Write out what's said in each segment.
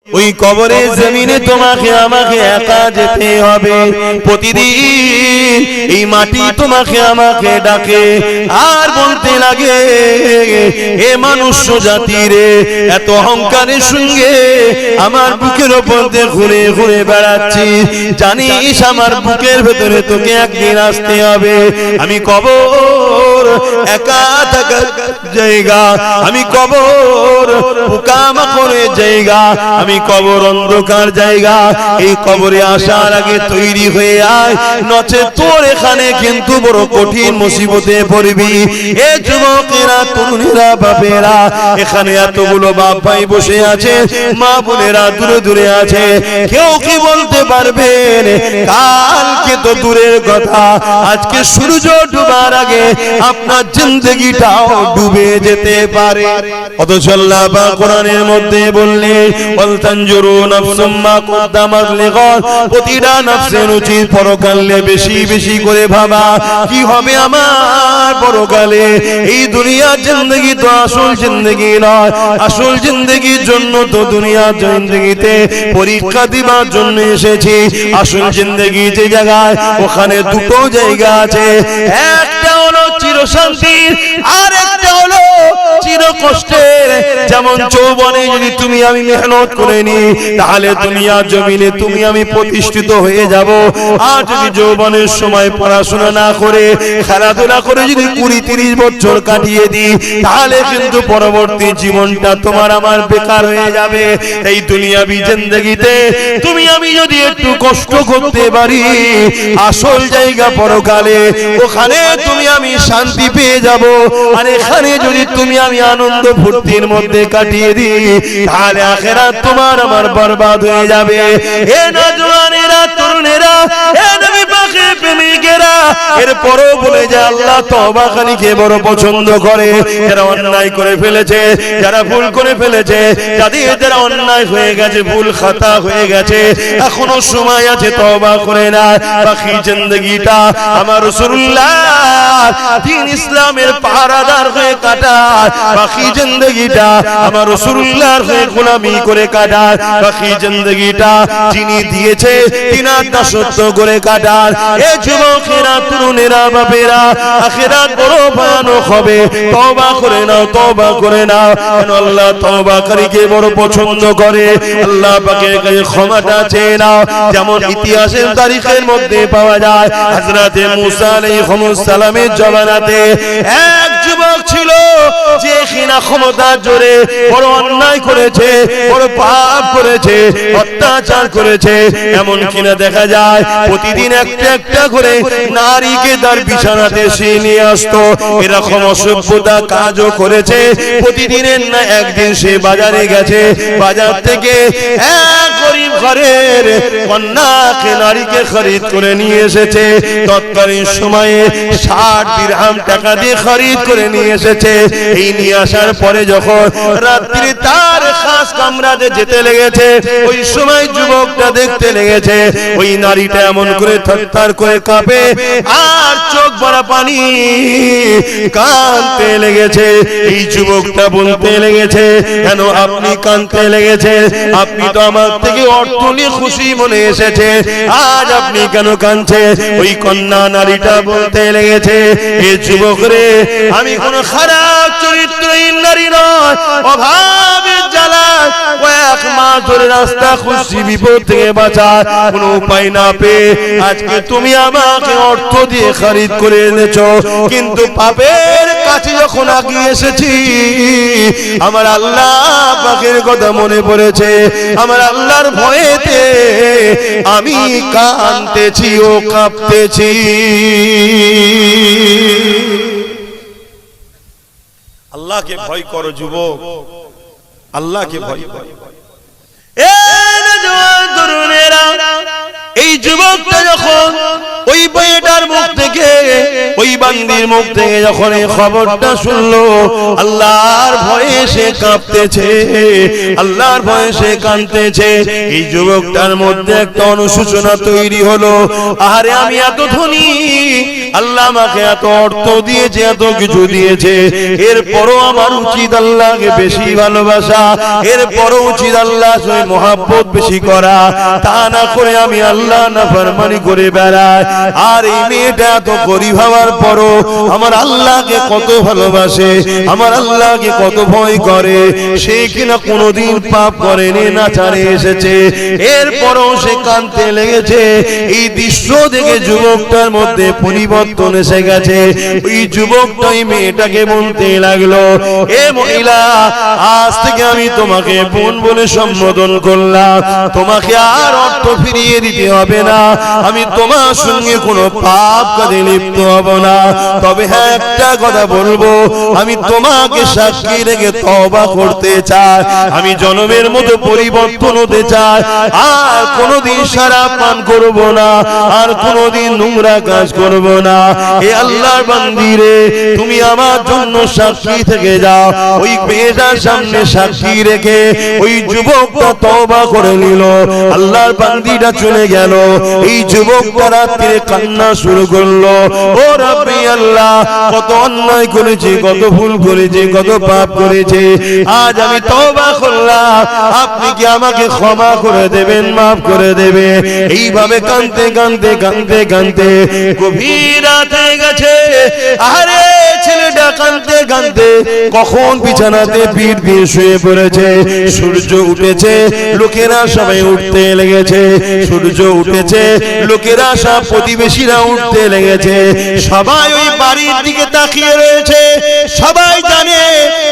ওই কবরের জমিনে তোমাকে আমাকে একা যেতে হবে। প্রতিদিন এই মাটি তোমাকে আমাকে ডাকে আর বলতে লাগে, এ মানুষ্য জাতি রে, এত অহংকারের সঙ্গে আমার বুকের ওপর দিয়ে ঘুরে ঘুরে বেড়াচ্ছি, জানিস আমার বুকের ভেতরে তোকে একদিন আসতে হবে। আমি কবর একা থাকার জায়গা, আমি কবর পোকামাকড়ের জায়গা, আমি কবর অন্ধকার জায়গা। এই কবরে আসার আগে তৈরি হয়ে আয়, নচে তোর এখানে কিন্তু বড় কঠিন মুসিবতে পড়বি। এ যুবকেরা, তরুণেরা, বাপেরা, এখানে এতগুলো বাপ ভাই বসে আছে, মা বোনেরা দূরে দূরে আছে, কেউ কি বলতে পারবেন কালকে তো দূরের কথা, আজকে সূর্য ডুবার আগে আপনার জিন্দেগিটাও ডুবে যেতে পারে। অথচ আল্লাহ পাক কোরআনের মধ্যে বললেন, ওয়ালতানজুরু নাফসুম মা কদ্দামাত লিগাদ, প্রতিটা নফসের উচিত পরকালে বেশি বেশি করে ভাবা কি হবে আমার পরকালে। এই দুনিয়ার জিন্দেগি তো আসল জিন্দেগি নয়, আসল জিন্দেগির জন্য তো দুনিয়ার জিন্দেগিতে পরীক্ষা দিবার জন্য এসেছি। আসল জিন্দেগি যে জায়গায়, ওখানে দুটো জায়গা আছে, একটা হলো চিরশান্তির আর একটা হলো চির কষ্টের। যেমন যৌবনে যদি তুমি আমি মেহনত করে নি, তাহলে দুনিয়ার জমিনে তুমি আমি প্রতিষ্ঠিত হয়ে যাব। আর যদি যৌবনের সময় পড়াশোনা না করে খেলাধুলা করে যদি 20-30 বছর কাটিয়ে দিই, তাহলে কিন্তু পরবর্তী জীবনটা তোমার আমার বেকার হয়ে যাবে। এই দুনিয়াবি জিন্দেগিতে তুমি আমি যদি একটু কষ্ট করতে পারি, আসল জায়গা পরকালে, ওখানে তুমি আমি শান্তি পেয়ে যাব। আর এখানে যদি তুমি আমি আনন্দ ফুর্তির মধ্যে কাটিয়ে দিই, তাহলে আখিরাত তোমার আমার বরবাদ হয়ে যাবে। এ নওজওয়ানেরা, তরুণেরা, এ নবী পাকের প্রেমিকেরা, এরপরও বলে যে আল্লাহ তওবাকারীকে বড় পছন্দ করে। যারা অন্যায় করে ফেলেছে, যারা ভুল করে ফেলেছে, যারা অন্যায় হয়ে গেছে, ভুল খাতা হয়ে গেছে, এখনো সময় আছে, তওবা করে না। বাকি জিন্দেগিটা আমার রাসূলুল্লাহ দ্বীন ইসলামের পাহারাদার হয়ে কাটায়, বাকি জিন্দেগিটা আমার রাসূলুল্লাহর হয়ে গোলামি করে কাটায়, বাকি জিন্দেগিটা যিনি দিয়েছে তিনার দাসত্ব করে কাটায়। এ যুবকেরা, তরুণেরা, বাপেরা, আখিরাত বড় ভয়ানক হবে। তওবা করে নাও, তওবা করে নাও, কারণ আল্লাহ তওবাকারীকে বড় পছন্দ করে। আল্লাহ পাকের কাছে ক্ষমাটা চেয়ে নাও। যেমন ইতিহাসের তারিখের মধ্যে পাওয়া যায়, হযরত মুসা আলাইহিস সালামের জমানাতে এক যুবক ছিল যে কিনা ক্ষমতার জোরে বড় অন্যায় করেছে, বড় পাপ করেছে, অত্যাচার করেছে। এমন কিনা দেখা যায় প্রতিদিন একটা একটা করে নারীকে তার বিছানাতে সে নিয়ে আসতো। এরকম অসভ্যতা কাজও করেছে। প্রতিদিনের না একদিন সে বাজারে গেছে, বাজার থেকে এক গরিব ঘরের কন্যাকে, নারীকে খরিদ করে নিয়ে এসেছে। তৎকালীন সময়ে 60 দিরহাম টাকা দিয়ে খরিদ করে নিয়ে এসেছে। এই নিয়ে আসার পরে যখন রাত্রি তার খাস কামরাতে যেতে লেগেছে, ওই সময় যুবকটা দেখতে লেগেছে ওই নারীটা এমন করে থরথর করে কাঁপে আর চোখ ভরা পানি কাঁদতে লেগেছে। এই যুবকটা বলতে লেগেছে, কেন আপনি কাঁদতে লেগেছে? আপনি তো আমার থেকে অর্থ নিয়ে খুশি মনে এসেছে, আজ আপনি কেন কাঁদছেন? ওই কন্যা নারীটা বলতে লেগেছে, এ যুবক রে, আমি কোন খারাপ চরিত্রহীন নারী নয়, অভাবের জ্বালায় কয়েক মাস ধরে রাস্তা খুঁজছি বিপদ থেকে বাঁচার কোনো উপায় না পেয়ে আজকে তুমি আমাকে অর্থ দিয়ে খরিদ করে এনেছো। কিন্তু পাপের কাছে যখন আগিয়ে এসেছি, আমার আল্লাহ পাকের কথা মনে পড়েছে, আমার আল্লাহর ভয়েতে আমি কাঁদতেছি ও কাঁপতেছি। আল্লাহকে ভয় করো যুবক, আল্লাহকে ভয় করো। এই যুবকটা যখন ওই মেয়েটার মুখ থেকে, ওই বান্দির মুখ থেকে যখন এই খবরটা শুনলো, আল্লাহর ভয়ে সে কাঁপতেছে, আল্লাহর ভয়ে সে কাঁদতেছে। এই যুবকটার মধ্যে একটা অনুশোচনা তৈরি হলো, আরে আমি এত ধনী, আল্লাহ আমাকে এত অর্থ দিয়েছে, এত কিছু দিয়েছে, এরপরও আমার উচিত আল্লাহকে বেশি ভালোবাসা, এরপরও উচিত আল্লাহ সঙ্গে মহাব্বত বেশি করা, তা না করে আমি আল্লাহ নাফরমানি করে বেড়াই। আর এই মেয়েটা এত গরিব হওয়ার পরও আমার আল্লাহকে কত ভালোবাসে, আমার আল্লাহকে কত ভয় করে, সে কিনা কোনোদিন পাপ করেনি, না ছাড়ে এসেছে, এরপরও সে কাঁদতে লেগেছে। এই দৃশ্য দেখে যুবকটার মধ্যে পরিবর্তন এসে গেছে। ওই যুবকটা ওই মেয়েটাকে বলতে লাগলো, এ মহিলা, আজ থেকে আমি তোমাকে বোন বলে সম্বোধন করলাম, তোমাকে আর অর্থ ফিরিয়ে দিতে হবে না, আমি তোমার সঙ্গে কোনো পাপ কাজে লিপ্ত হব না। তবে হ্যাঁ, একটা কথা বলবো, আমি তোমাকে সাক্ষী রেখে তওবা করতে চাই, আমি জনমের মতো পরিবর্তন হতে চাই, আর কোনোদিন শরাব পান করব না, আর কোনোদিন নোংরা কাজ করব না। হে আল্লাহর বান্দি রে, তুমি আমার জন্য সাক্ষী থেকে যাও। ওই মেয়েটার সামনে সাক্ষী রেখে ওই যুবকটা তওবা করে নিল। আল্লাহর বান্দিটা চলে গেল। এই যুবকটা রাত্রে কান্না শুরু করলো, ও রব্বি আল্লাহ, কত অন্যায় করেছে, কত ভুল করেছে, কত পাপ করেছে, আজ আমি তওবা করলাম, আপনি কি আমাকে ক্ষমা করে দেবেন, মাফ করে দেবে। এইভাবে কাঁদতে কাঁদতে কাঁদতে কাঁদতে গভীর রাত হয়ে গেছে। আরে ছেলেটা কাঁদতে কাঁদতে কখন বিছানাতে পিঠ দিয়ে শুয়ে পড়েছে। সূর্য উঠেছে, লোকেরা সবাই উঠতে লেগেছে, সূর্য উঠেছে, লোকেরা সব প্রতিবেশীরা উঠতে লেগেছে, সবাই ওই বাড়ির দিকে তাকিয়ে রয়েছে। সবাই জানে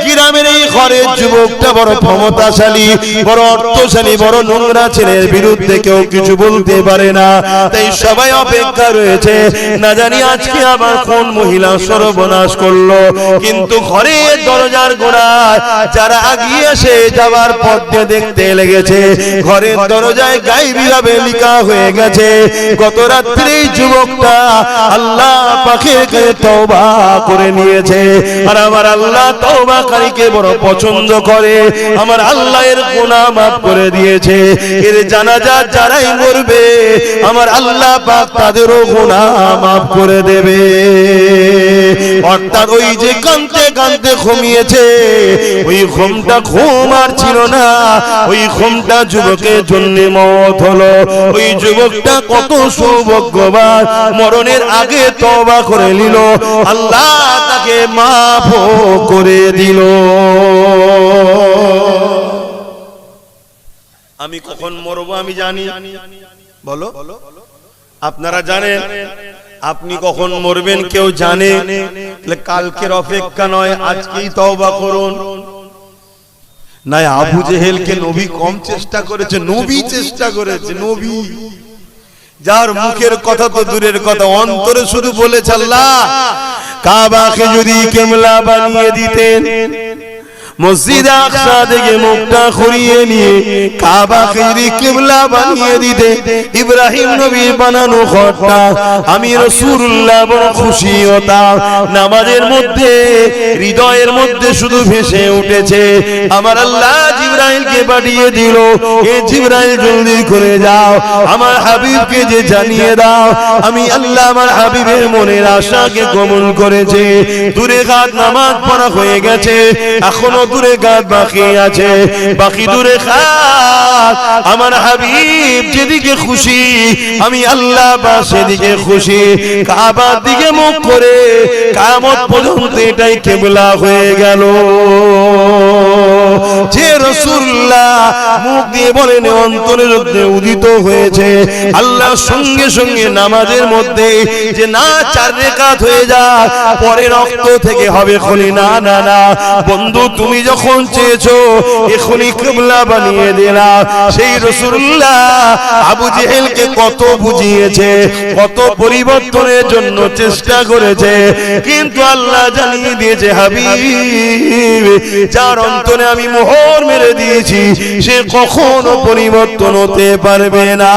গ্রামের এই ঘরের যুবকটা বড় ক্ষমতাশালী, বড় অর্থশালী, বড় নোংরা ছেলের বিরুদ্ধে কেউ কিছু বলতে পারে না। তাই সবাই অপেক্ষা রয়েছে, না জানি আজকে আবার কোন মহিলা সর্বনাশ করলো। কিন্তু ঘরের দরজার গোড়ায় যারা আগিয়ে এসে যাবার পথ দিয়ে দেখতে লেগেছে, ঘরের দরজায় গায়েবী ভাবে লেখা হয়ে গেছে, গত রাত্রে যুবকটা আল্লাহ পাকের কাছে তওবা করে নিয়েছে। আর আমার আল্লাহ তওবাকারীকে বড় পছন্দ করে, আমার আল্লাহ এর গুনাহ মাফ করে দিয়েছে। এর জানাজা যারাই মরবে, আমার আল্লাহ পাক তাদেরও গুনাহ মাফ করে দেবে। অর্থাৎ ওই যে কাঁদতে কাঁদতে ঘুমিয়েছে, ওই ঘুমটা ঘুম আর ছিল না, ওই ঘুমটা যুবকের জন্য মওত হলো। ওই যুবকটা কত সৌভাগ্যবান, মরণের আগে তওবা করে নিল, আল্লাহ তাকে মাফ করে দিল। আমি কখন মরবো আমি জানি, বলো আপনারা জানেন? আপনি কখন মরবেন কেউ জানে? কালকের অপেক্ষা নয়, আজকেই তওবা করুন। না, আবু জেহেলকে নবী কম চেষ্টা করেছে, নবী চেষ্টা করেছে। নবী যার মুখের কথা তো দূরের কথা, অন্তরে শুধু বলেছে আল্লাহ কাবাকে যদি কিবলা বানিয়ে দিতেন, মসজিদ আকসা থেকে মুখটা ঘুরিয়ে নিয়ে কাবাকে যদি কিবলা বানিয়ে দিতে, ইব্রাহিম নবীর বানানো ঘরটা, আমি রাসূলুল্লাহ বড় খুশি হতাম। নামাজের মধ্যে হৃদয়ের মধ্যে শুধু ভেসে উঠেছে, আমার আল্লাহ জিবরাইলকে পাঠিয়ে দিল, এ জিবরাইল জলদি করে যাও, আমার হাবিবকে যে জানিয়ে দাও আমি আল্লাহ আমার হাবিবের মনের আশাকে কবুল করেছে। দূরে কাত নামাজ পড়া হয়ে গেছে, এখনো দূরে কাত বাকি আছে, বাকি দূরে কাত আমার হাবিব যেদিকে খুশি আমি আল্লাহ বা সেদিকে খুশি। কাবার দিকে মুখ করে কিয়ামত পর্যন্ত এটাই কিবলা হয়ে গেল। যে রাসূলুল্লাহ মুখ দিয়ে বলেন অন্তরের মধ্যে উদিত হয়েছে, আল্লাহ সঙ্গে সঙ্গে নামাজের মধ্যে যে না 4 রাকাত হয়ে যায় পরে রক্ত থেকে হবে খলি, না না না বন্ধু, তুমি যখন চেয়েছো এখনই কিবলা বানিয়ে দিলাম। সেই রাসূলুল্লাহ আবু জেহেলকে কত বুঝিয়েছে, কত পরিবর্তনের জন্য চেষ্টা করেছে, কিন্তু আল্লাহ জানিয়ে দিয়েছে হাবিব যার অন্তরে আমি মোহর মেরে দিয়েছি সে কখনো পরিবর্তন হতে পারবে না।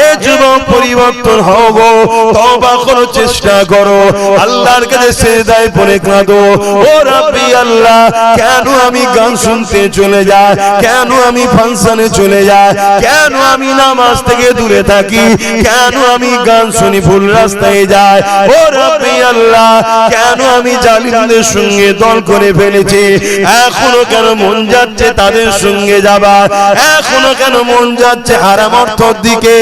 এ যুবক পরিবর্তন হও গো, তওবা করো, চেষ্টা করো, আল্লাহর কাছে সিজদায় পড়ে কাঁদো, ও রাব্বি আল্লাহ কেন আমি গান শুনতে চলে যাই, কেন আমি ফাংশনে চলে যাই, কেন আমি নামাজ থেকে দূরে থাকি, কেন আমি গান শুনি ভুল রাস্তায় যাই, ও রাব্বি আল্লাহ কেন আমি জালিমদের সঙ্গে দল করে ফেলেছি, এখনো কেন মন যাচ্ছে তাদের সঙ্গে যাবার, এখনো কেন মন যাচ্ছে হারাম অর্থের দিকে।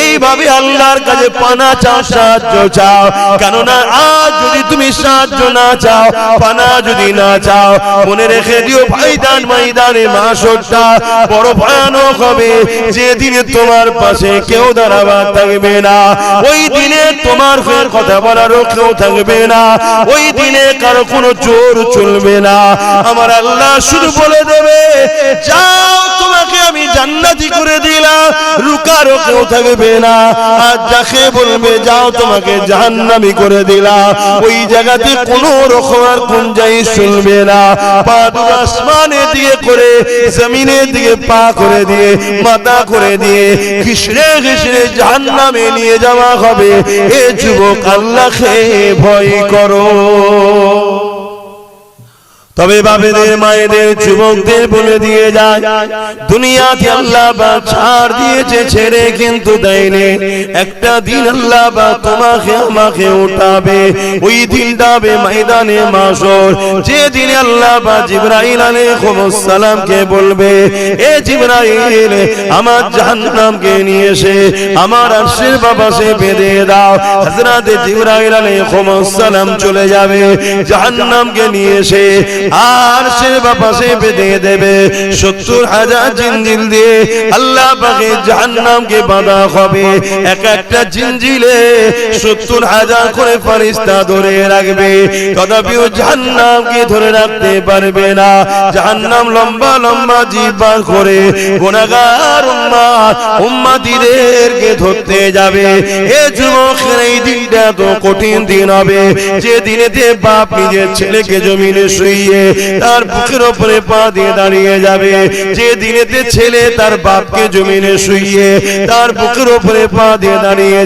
এইভাবে আল্লাহর কাছে পানা চাও, সাহায্য চাও, কেননা আজ যদি তুমি সাহায্য না চাও, পানা যদি না চাও, মনে রেখে দিও ভাইদান ময়দানে মাশরটা বড় ভয়ানক হবে, যেদিনে তোমার পাশে কেউ দাঁড়াবার থাকবে না, ওই দিনে তোমার ফের কথা বলারও কেউ থাকবে না, ওই দিনে কারো কোনো জোর চলবে না। আমার আল্লাহ শুধু বলে দেবে যাও তোমাকে আমি জান্নাতি করে দিলাম, রুকারও কেউ থাকবে না। আর যাকে বলবে যাও তোমাকে জাহান্নামী করে দিলাম, ওই জায়গাতে কোনো রকম আর গুঞ্জাইশ চলবে না। পা দুটো আসমানের দিকে করে জমিনের দিকে পা করে দিয়ে মাথা করে দিয়ে ঘিসড়ে ঘিসড়ে জাহান্নামে নিয়ে যাওয়া হবে। এ যুবক আল্লাহকে ভয় করো। তবে বাবাদের মায়েদের যুবকদের বলে দিয়ে যায় দুনিয়াতে আল্লাহ বা ছাড় দিয়েছে ছেড়ে কিন্তু দেয়নি, একটা দিন আল্লাহ বা তোমাকে আমাকে উঠাবে, ওই দিনটা হবে ময়দানে মাশর, যে দিনে আল্লাহ বা জিবরাইল আলাইহিস সালামকে বলবে এ জিবরাইল আমার জাহান্নামকে নিয়ে এসে আমার আরশের পাশে বেঁধে দাও। হযরত জিবরাইল আলাইহিস সালাম চলে যাবে জাহান্নামকে নিয়ে এসে আর সে বাপাসে বেঁধে দেবে ৭০,০০০ জিঞ্জির দিয়ে আল্লাহ পাকে জাহান্নামকে বাঁধা হবে। এক একটা জিঞ্জিরে ৭০,০০০ করে ফেরেশতা ধরে রাখবে, তথাপিও জাহান্নামকে ধরে রাখতে পারবে না। জাহান্নাম লম্বা লম্বা জিহ্বা করে গুনাহগার উম্মতিদেরকে ধরতে যাবে। এ যুবকের এই দিনটা তো কঠিন দিন হবে, যে দিনেতে বাপ নিজের ছেলেকে জমিনে শুইয়ে তার বুকের উপরে পা দিয়ে দাঁড়িয়ে যাবে, যে দিনেতে ছেলে তার বাপকে জমিনে শুইয়ে তার বুকের উপরে পা দিয়ে দাঁড়িয়ে